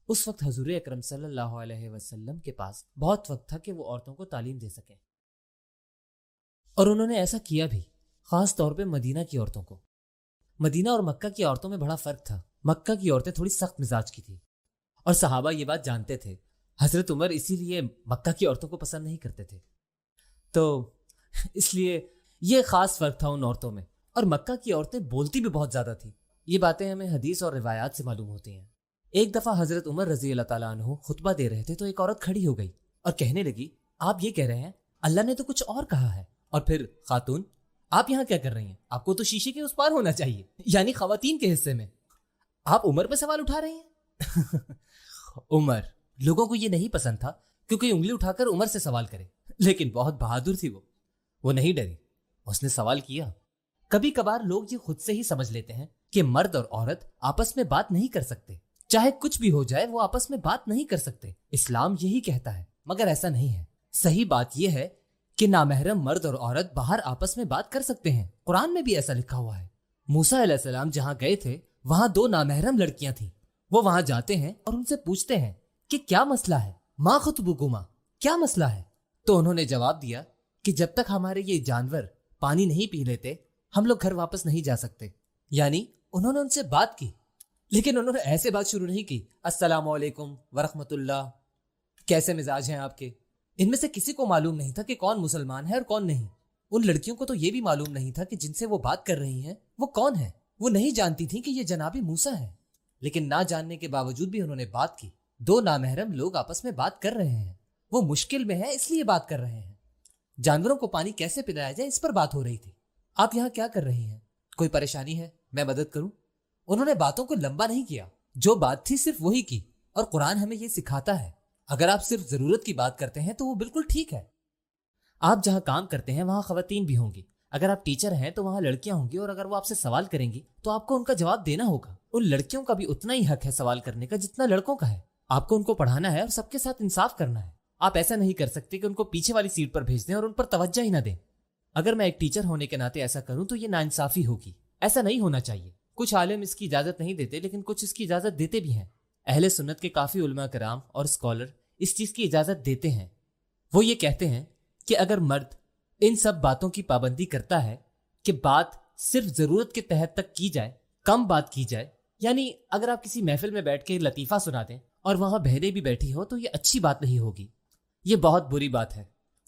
اس وقت حضور اکرم صلی اللہ علیہ وسلم کے پاس بہت وقت تھا کہ وہ عورتوں کو تعلیم دے سکیں، اور انہوں نے ایسا کیا بھی، خاص طور پہ مدینہ کی عورتوں کو۔ مدینہ اور مکہ کی عورتوں میں بڑا فرق تھا۔ مکہ کی عورتیں تھوڑی سخت مزاج کی تھیں، اور صحابہ یہ بات جانتے تھے۔ حضرت عمر اسی لیے مکہ کی عورتوں کو پسند نہیں کرتے تھے، تو اس لیے یہ خاص فرق تھا ان عورتوں میں۔ اور مکہ کی عورتیں بولتی بھی بہت زیادہ تھیں۔ یہ باتیں ہمیں حدیث اور روایات سے معلوم ہوتی ہیں۔ ایک دفعہ حضرت عمر رضی اللہ تعالیٰ عنہ خطبہ دے رہے تھے تو ایک عورت کھڑی ہو گئی اور کہنے لگی، آپ یہ کہہ رہے ہیں اللہ نے تو کچھ اور کہا ہے، اور پھر خاتون آپ یہاں کیا کر رہی ہیں؟ آپ کو تو شیشے کے اس پار ہونا چاہیے، یعنی خواتین کے حصے میں آپ عمر پہ سوال اٹھا رہے ہیں۔ عمر، لوگوں کو یہ نہیں پسند تھا کہ کوئی انگلی اٹھا کر عمر سے سوال کرے، لیکن بہت بہادر تھی وہ نہیں ڈری، اس نے سوال کیا۔ کبھی کبھار لوگ یہ خود سے ہی سمجھ لیتے ہیں کہ مرد اور عورت آپس میں بات نہیں کر سکتے، چاہے کچھ بھی ہو جائے وہ آپس میں بات نہیں کر سکتے۔ اسلام یہی کہتا ہے، مگر ایسا نہیں ہے۔ صحیح بات یہ ہے کہ نامحرم مرد اور عورت باہر آپس میں بات کر سکتے ہیں، قرآن میں بھی ایسا لکھا ہوا ہے۔ موسیٰ علیہ السلام جہاں گئے تھے وہاں 2 نامحرم لڑکیاں تھیں۔ وہ وہاں جاتے ہیں اور ان سے پوچھتے ہیں کہ کیا مسئلہ ہے، ما خطبکما، کیا مسئلہ ہے؟ تو انہوں نے جواب دیا کہ جب تک ہمارے یہ جانور پانی نہیں پی لیتے ہم لوگ گھر واپس نہیں جا سکتے۔ یعنی انہوں نے ان سے بات کی، لیکن انہوں نے ایسے بات شروع نہیں کی، السلام علیکم ورحمۃ اللہ، کیسے مزاج ہیں آپ کے؟ ان میں سے کسی کو معلوم نہیں تھا کہ کون مسلمان ہے اور کون نہیں۔ ان لڑکیوں کو تو یہ بھی معلوم نہیں تھا کہ جن سے وہ بات کر رہی ہیں وہ کون ہے۔ وہ نہیں جانتی تھیں کہ یہ جناب موسیٰ ہے، لیکن نہ جاننے کے باوجود بھی انہوں نے بات کی۔ 2 نامحرم لوگ آپس میں بات کر رہے ہیں، وہ مشکل میں ہے اس لیے بات کر رہے ہیں۔ جانوروں کو پانی کیسے پلایا جائے اس پر بات ہو رہی تھی۔ آپ یہاں کیا کر رہی ہیں؟ کوئی پریشانی ہے؟ میں مدد کروں؟ انہوں نے باتوں کو لمبا نہیں کیا، جو بات تھی صرف وہی کی۔ اور قرآن ہمیں یہ سکھاتا ہے اگر آپ صرف ضرورت کی بات کرتے ہیں تو وہ بالکل ٹھیک ہے۔ آپ جہاں کام کرتے ہیں وہاں خواتین بھی ہوں گی، اگر آپ ٹیچر ہیں تو وہاں لڑکیاں ہوں گی، اور اگر وہ آپ سے سوال کریں گی تو آپ کو ان کا جواب دینا ہوگا۔ ان لڑکیوں کا بھی اتنا ہی حق ہے سوال کرنے کا جتنا لڑکوں کا ہے۔ آپ کو ان کو پڑھانا ہے اور سب کے ساتھ انصاف کرنا ہے۔ آپ ایسا نہیں کر سکتے کہ ان کو پیچھے والی سیٹ پر بھیج دیں اور ان پر توجہ ہی نہ دیں۔ اگر میں ایک ٹیچر ہونے کے ناطے ایسا کروں تو یہ ناانصافی ہوگی، ایسا نہیں ہونا چاہیے۔ کچھ عالم اس کی اجازت نہیں دیتے لیکن کچھ اس کی اجازت دیتے بھی ہیں۔ اہل سنت کے کافی علماء کرام اور اسکالر اس چیز کی اجازت دیتے ہیں۔ وہ یہ کہتے ہیں کہ اگر مرد ان سب باتوں کی پابندی کرتا ہے کہ بات صرف ضرورت کے تحت تک کی جائے، کم بات کی جائے، یعنی اگر آپ کسی محفل میں بیٹھ کے لطیفہ سنا دیں اور وہاں بہنیں بھی بیٹھی ہو تو یہ اچھی بات نہیں ہوگی، یہ بہت بری بات ہے۔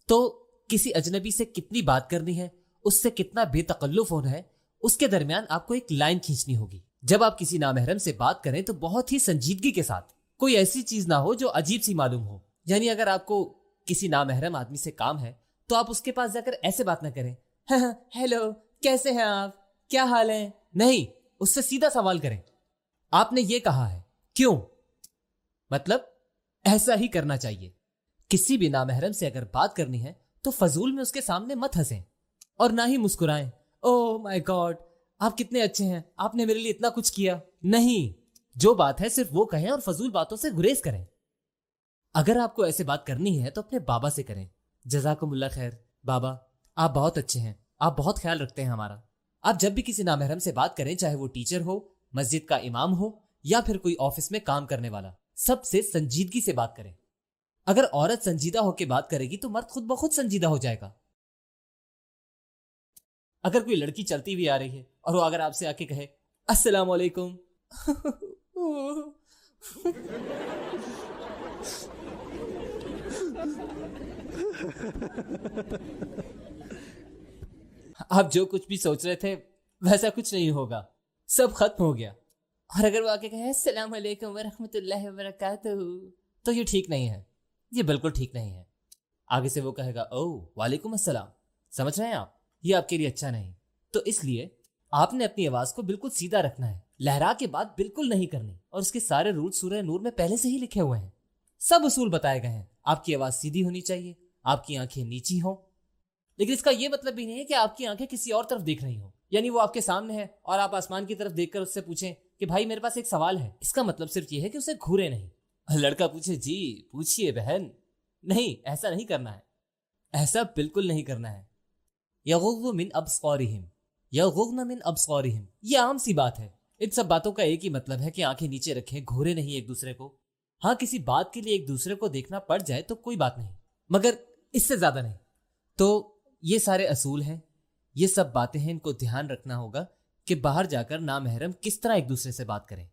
تو کسی اجنبی سے کتنی بات کرنی ہے، اس سے کتنا بے تکلف ہونا ہے، اس کے درمیان آپ کو ایک لائن کھینچنی ہوگی۔ جب آپ کسی نامحرم سے بات کریں تو بہت ہی سنجیدگی کے ساتھ، کوئی ایسی چیز نہ ہو جو عجیب سی معلوم ہو۔ یعنی اگر آپ کو کسی نامحرم آدمی سے کام ہے تو آپ اس کے پاس جا کر ایسے بات نہ کریں، ہیلو کیسے ہیں آپ، کیا حال ہے؟ نہیں، اس سے سیدھا سوال کریں، آپ نے یہ کہا ہے کیوں؟ مطلب ایسا ہی کرنا چاہیے۔ کسی بھی نامحرم سے اگر بات کرنی ہے تو فضول میں اس کے سامنے مت ہنسیں اور نہ ہی مسکرائیں، او مائی گاڈ آپ کتنے اچھے ہیں، آپ نے میرے لیے اتنا کچھ کیا۔ نہیں، جو بات ہے صرف وہ کہیں اور فضول باتوں سے گریز کریں۔ اگر آپ کو ایسے بات کرنی ہے تو اپنے بابا سے کریں، جزاکم اللہ خیر بابا، آپ بہت اچھے ہیں، آپ بہت خیال رکھتے ہیں ہمارا۔ آپ جب بھی کسی نامحرم سے بات کریں، چاہے وہ ٹیچر ہو، مسجد کا امام ہو یا پھر کوئی آفس میں کام کرنے والا، سب سے سنجیدگی سے بات کریں۔ اگر عورت سنجیدہ ہو کے بات کرے گی تو مرد خود بخود سنجیدہ ہو جائے گا۔ اگر کوئی لڑکی چلتی ہوئی آ رہی ہے اور وہ اگر آپ سے آ کے کہے السلام علیکم، آپ جو کچھ بھی سوچ رہے تھے ویسا کچھ نہیں ہوگا، سب ختم ہو گیا۔ اور اگر وہ آ کے کہے السلام علیکم ورحمۃ اللہ وبرکاتہ تو یہ ٹھیک نہیں ہے، یہ بالکل ٹھیک نہیں ہے۔ آگے سے وہ کہے گا او وعلیکم السلام، سمجھ رہے ہیں آپ، یہ آپ کے لیے اچھا نہیں۔ تو اس لیے آپ نے اپنی آواز کو بالکل سیدھا رکھنا ہے، لہرا کے بات بالکل نہیں کرنی، اور اس کے سارے رول سورہ نور میں پہلے سے ہی لکھے ہوئے ہیں، سب اصول بتائے گئے ہیں۔ آپ کی آواز سیدھی ہونی چاہیے، آپ کی آنکھیں نیچی ہوں، لیکن اس کا یہ مطلب بھی نہیں ہے کہ آپ کی آنکھیں کسی اور طرف دیکھ رہی ہوں، یعنی وہ آپ کے سامنے ہے اور آپ آسمان کی طرف دیکھ کر اس سے پوچھیں کہ بھائی میرے پاس ایک سوال ہے۔ اس کا مطلب صرف یہ ہے کہ اسے گھورے نہیں۔ لڑکا پوچھے جی پوچھئے بہن، نہیں، ایسا نہیں کرنا ہے، ایسا بالکل نہیں کرنا ہے۔ یغض من ابصارہم، یغضن من ابصارہم، یہ عام سی بات ہے۔ ان سب باتوں کا ایک ہی مطلب ہے کہ آنکھیں نیچے رکھیں، گھورے نہیں ایک دوسرے کو۔ ہاں کسی بات کے لیے ایک دوسرے کو دیکھنا پڑ جائے تو کوئی بات نہیں، مگر اس سے زیادہ نہیں۔ تو یہ سارے اصول ہیں، یہ سب باتیں ہیں، ان کو دھیان رکھنا ہوگا کہ باہر جا کر نامحرم کس طرح ایک دوسرے سے بات کریں۔